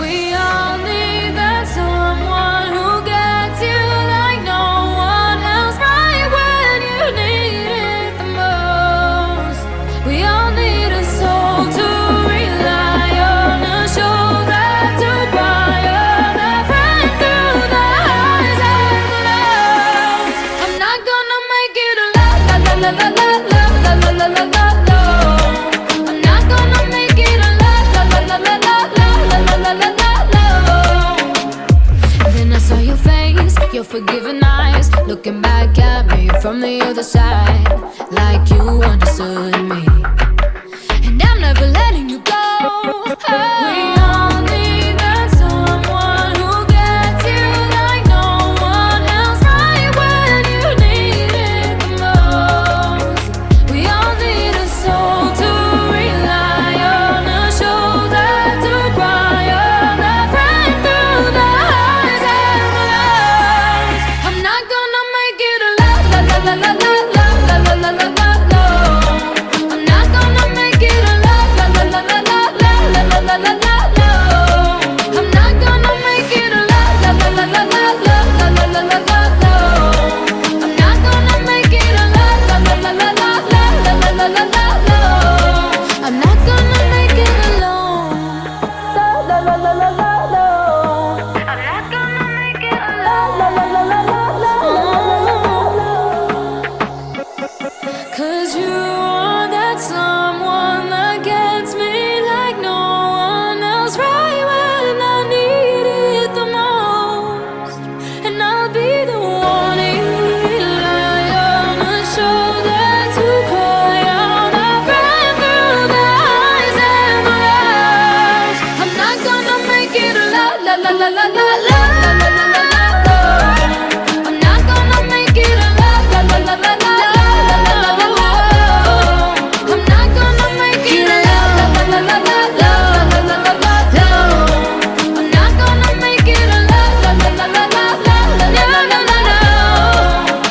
We all need that someone who gets you like no one else, right when you need it the most. We all need a soul to rely on, a shoulder to cry on, a friend through the highs and the lows. I'm not gonna make it a la la la la la la la la la la la la. I'm not gonna make it a la la la la la la la la la la la. Then I saw your face, your forgiving eyes, looking back at me from the other side, like you understood me. And I'm never letting you go. We all need that someone who gets you like no one else, right when you need it the most. We all need a soul to rely on, a shoulder to cry on, a friend through the highs and the lows. I'm not gonna make it a la la la la la la la la la la la la. I'm not gonna make it a la la la la la la la la la la la la. I'm not gonna make it a la la la la la la la la la la la la. I'm not gonna make it a la la la la la la la la la la la. I'm not gonna make it alone. La la la la la la la. I'm not gonna make it alone. La la la la la la la. Cause you are that someone that gets me like no one else, right when I need it the most. And I'll be the one you rely on, a shoulder to cry on, a friend through the highs and the lows. I'm not gonna make it a la la la la la la la la la la la. I'm not gonna make it a la la la la la la la la la la. I'm not gonna make it a la la la la la la la la la la la. I'm not gonna make it a la la la la la la la la la la la.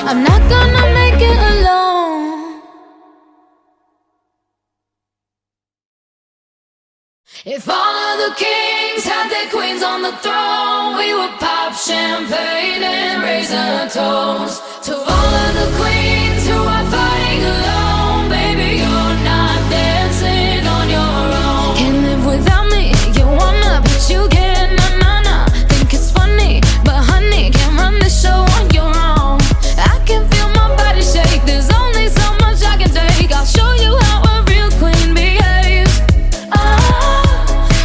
I'm not gonna make it alone. If all of the kings had their queens on the throne, we would pop champagne and raise a toast to all of the queens who are fighting alone. Baby, you're not dancing on your own. Can't live without me, you wanna, but you can't. Nah. Think it's funny, but honey, can't run the show on your own. I can feel my body shake, there's only so much I can take. I'll show you how a real queen behaves.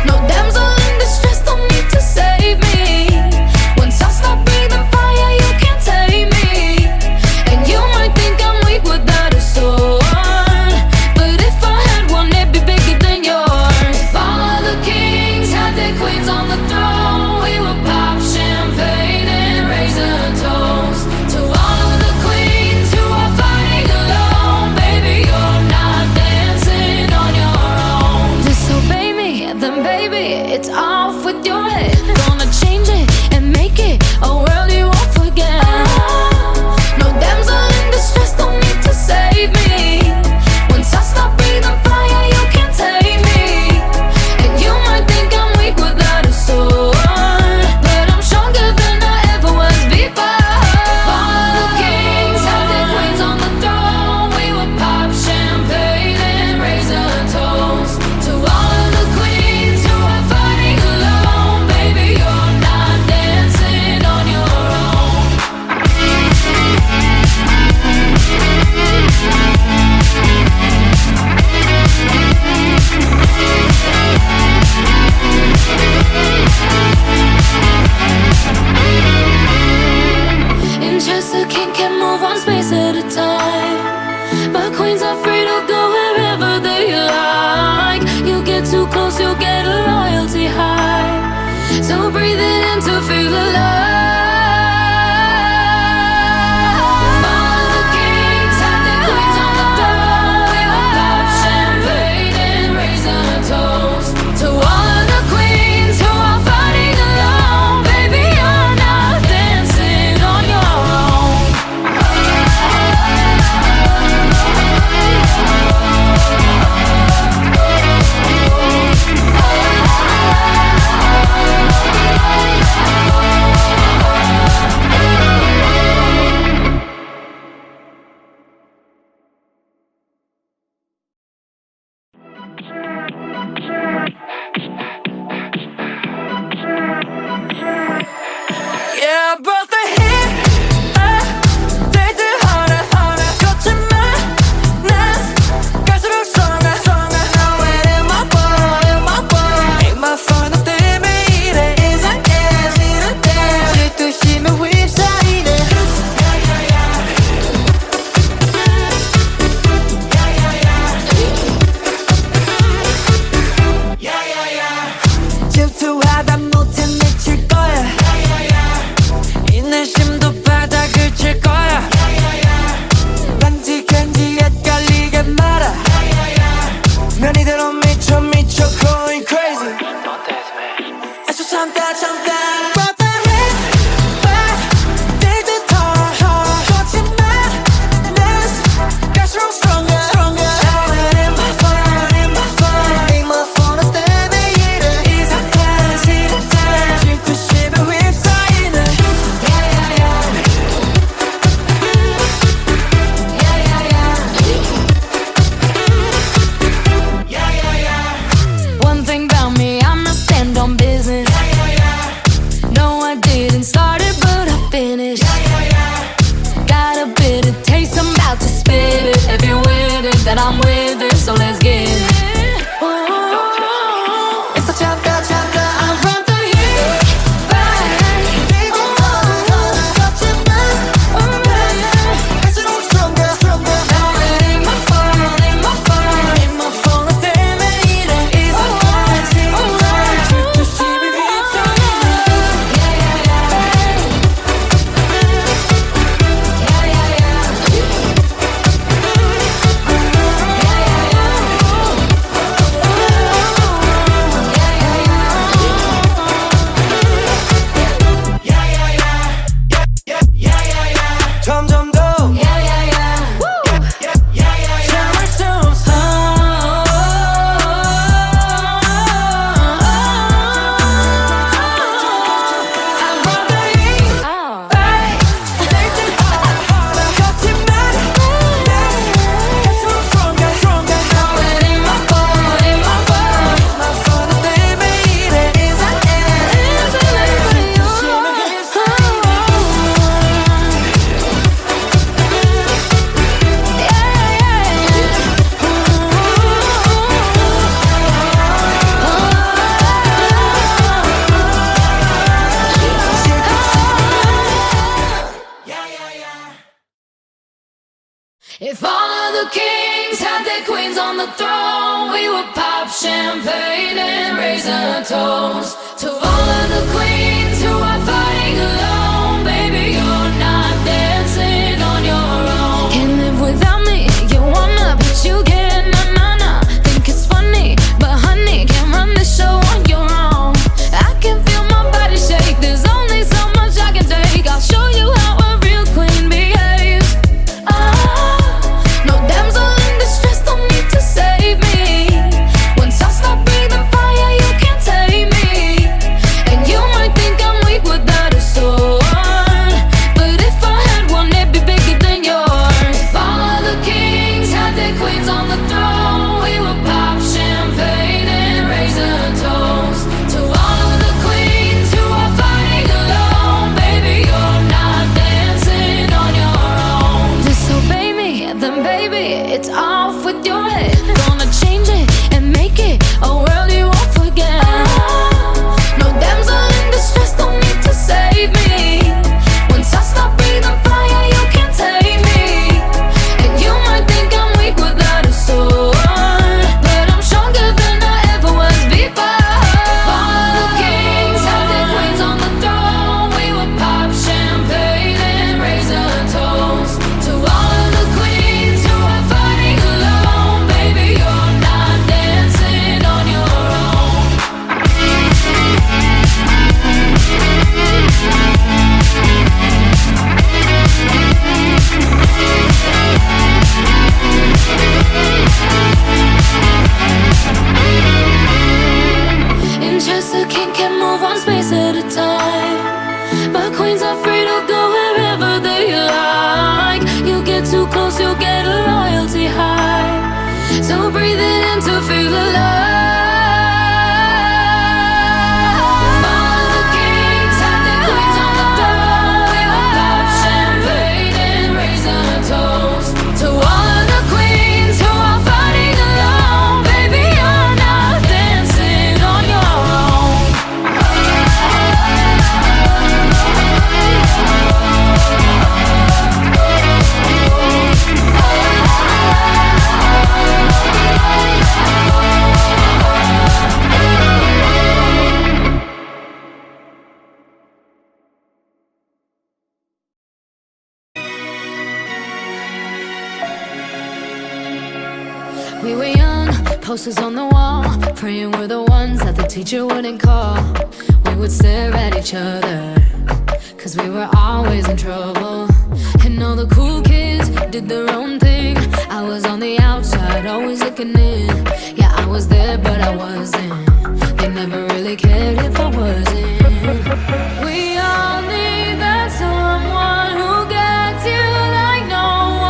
No damsel in distress, don't need to save me. Once I stop breathing fire, you can't take me. And you might think I'm to breathe it in, to feel the love. Follow the kings, have the queens on the throne. We will pop champagne and raise a toast to all of the queens who are fighting alone. Baby, you're not dancing on your own. Yeah, I brought the heat. Take it harder, harder. 거침만 갈수록 stronger, stronger. Now it in my ball, in my ball. Ain't my fault, 너 때문에 이래. 이상해, 싫은데. 질투심에 휩싸이네. 질투하다 못해 미칠 거야. 이 내심도 바닥을 칠 거야. 반지간지 헷갈리게 말아. 면이대로 미쳐 미쳐 going crazy. 애써 참다 참다. Brought the heat back. Take the toll. 거침만 갈수록 stronger, stronger. Now it in my fault, in my fault. Ain't my fault, 너 때문에 이래. 이상해, 싫은데. 질투심에 휩싸이네. One thing about me, I'ma stand on business. No, I didn't start it, but I finished. Got a bit of taste, I'm about to spit it. If you're with it, then I'm with it, so let's get it. 애써 참다 참다. I brought the heat back. 거침만 갈수록 stronger, stronger. Now it ain't my fault, ain't my fault. Ain't my fault, 너 때문에 이래. 이상해, 싫은데. 질투심에 점점 더 참을 수 없어. I brought the heat back. Take it harder. 거침만 갈수록 stronger, stronger. Now it ain't my fault, ain't my fault. My fault, 너 때문에 이래. 이상해. If all of the kings had their queens on the throne, we would pop champagne and raise a toast to all of the queens who are fighting alone. Baby, you're not dancing on your own. Can't live without me, you wanna, but you can't. Nah. Think it's funny, but honey, can't run the show on your own. I can feel my body shake, there's only so much I can take. I'll show you how a real queen behaves. No damsel in distress, don't need to save me. Once I stop breathing fire, you can't take me. And you might think I'm weak without a sword, but if I had one, it'd be bigger than yours. If all of the kings had their queens on the throne, we would pop champagne and raise a toast to all of the queens who are fighting alone. days at a time. But queens are free to go wherever they like. You get too close, you'll get a royalty high. So breathe it in to feel alive. Follow the kings, have the queens on the throne. We will pop champagne and raise a toast to all of the queens who are fighting alone. Baby, you're not dancing on your own. We were young, posters on the wall, praying we're the ones that the teacher wouldn't call. We would stare at each other, cause we were always in trouble. And all the cool kids did their own thing. I was on the outside, always looking in. Yeah, I was there, but I wasn't. They never really cared if I wasn't. We all need that someone who gets you like no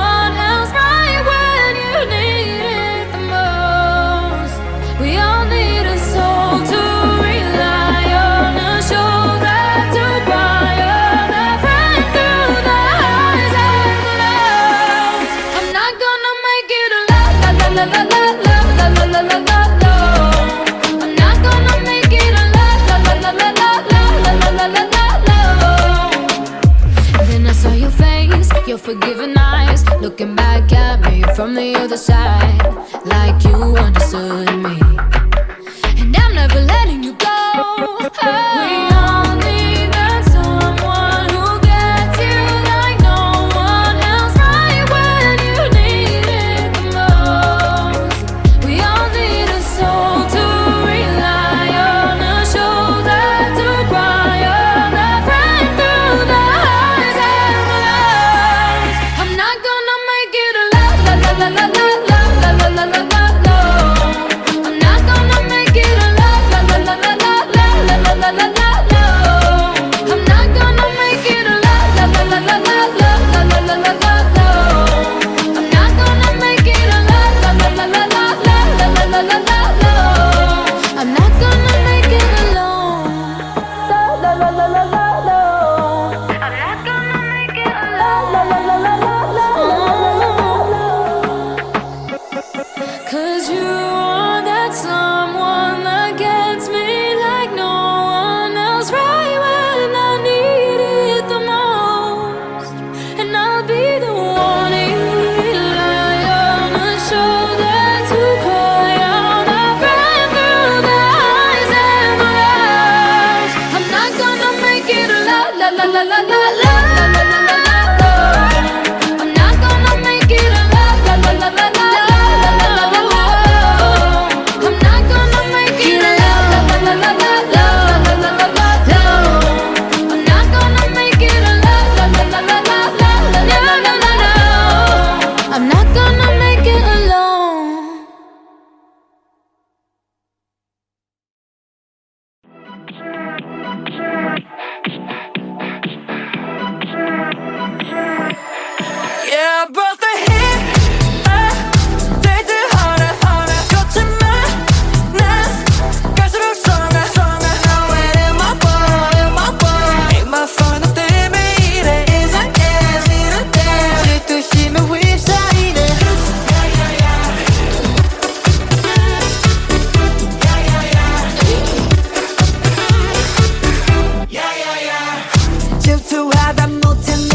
one else, right when you need it the most. We all need a soul to rely on, a shoulder to cry on, a friend through the highs and the lows. I'm not gonna make it a la la la la la la la la la la la la. I'm not gonna make it a la la la la la la la la la la la la. Then I saw your face, your forgiving eyes, looking back at me from the other side, like you understood me. And I'm never letting you go. We all need that someone who gets you like no one else, right when you need it the most. We all need a soul to rely on, a shoulder to cry on, a friend through the highs and the lows. I'm not gonna make it a la la la la la la la la la la la la. I'm not gonna make it a la la la la la la la la la la la la. I'm not gonna make it a la la la la la la la la la la la la. I'm not gonna make it a la la la la la la la la la la la. I'm not gonna make it alone. La la la la la la la. I'm not gonna make it alone. La la la la la la la. 'Cause you are that someone that gets me like no one else, right when I need it the most. And I'll be the one you rely on, a shoulder to cry on, a friend through the highs and the lows. I'm not gonna make it a la la la la la la la la la la la. I'm not gonna make it a la la la la la la la la la la. I'm not gonna make it a la la la la la la la la la la la. I'm not gonna make it a la la la la la la la la la la la. I'm not gonna make it alone. Yeah, I brought the heat. Take harder, harder. 거침만 난 갈수록 stronger, stronger. Now it in my ball, in my ball. Ain't my fault 너 때문에 이래. 이상해, 싫은데. 질투심에 휩싸이네. 질투하다 못해 널